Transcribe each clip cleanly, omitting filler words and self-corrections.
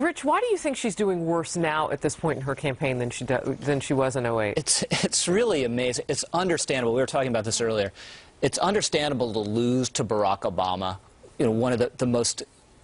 Rich, why do you think she's doing worse now at this point in her campaign than she was in 08? It's really amazing. It's understandable. We were talking about this earlier. It's understandable to lose to Barack Obama, you know, one of the most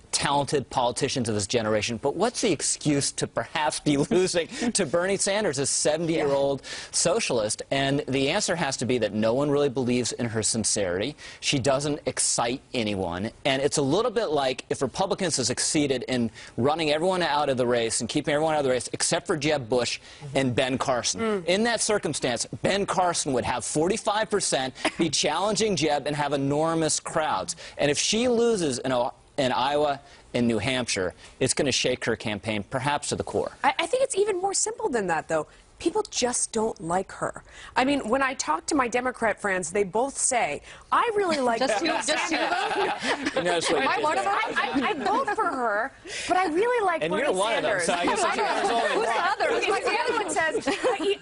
talented politicians of this generation. But what's the excuse to perhaps be losing to Bernie Sanders, a 70-year-old socialist? And the answer has to be that no one really believes in her sincerity. She doesn't excite anyone. And it's a little bit like if Republicans have succeeded in running everyone out of the race and keeping everyone out of the race except for Jeb Bush and Ben Carson. In that circumstance, Ben Carson would have 45%, be challenging Jeb, and have enormous crowds. And if she loses in Iowa and New Hampshire, it's going to shake her campaign, perhaps to the core. I think it's even more simple than that, though. People just don't like her. I mean, when I talk to my Democrat friends, they both say, I really like just you, just you You know, Am I one of them? I vote for her, but I really like and Bernie you're one Sanders. of them, so I guess there's only Who's one. the other? Like the other one says,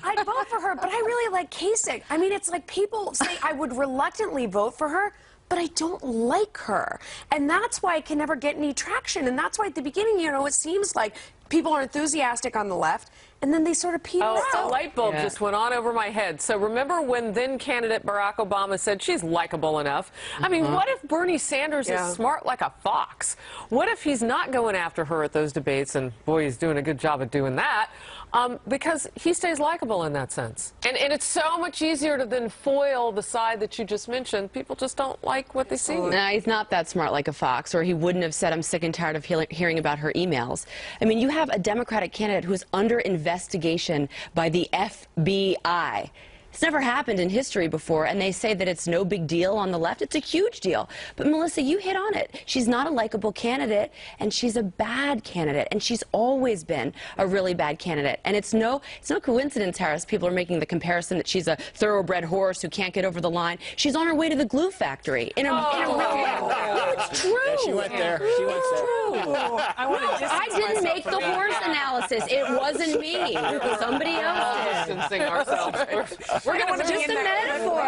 I vote for her, but I really like Kasich. I mean, it's like people say I would reluctantly vote for her, but I don't like her. And that's why I can never get any traction. And that's why at the beginning, you know, it seems like people are enthusiastic on the left, and then they sort of peter out. A light bulb just went on over my head. So remember when then-candidate Barack Obama said she's likable enough? I mean, what if Bernie Sanders is smart like a fox? What if he's not going after her at those debates? And boy, he's doing a good job at doing that. Because he stays likable in that sense. And it's so much easier to then foil the side that you just mentioned. People just don't like what they see. No, he's not that smart like a fox, or he wouldn't have said, I'm sick and tired of hearing about her emails. I mean, you have a Democratic candidate who is under investigation by the FBI. It's never happened in history before, and they say that it's no big deal on the left. It's a huge deal. But, Melissa, you hit on it. She's not a likable candidate, and she's a bad candidate, and she's always been a really bad candidate. And it's no coincidence, Harris, people are making the comparison that she's a thoroughbred horse who can't get over the line. She's on her way to the glue factory in a real way. No, it's true. Yeah, she went there. She went there. I didn't make the horse analysis. It wasn't me. Somebody else did. Distancing ourselves. We're going to Just a metaphor.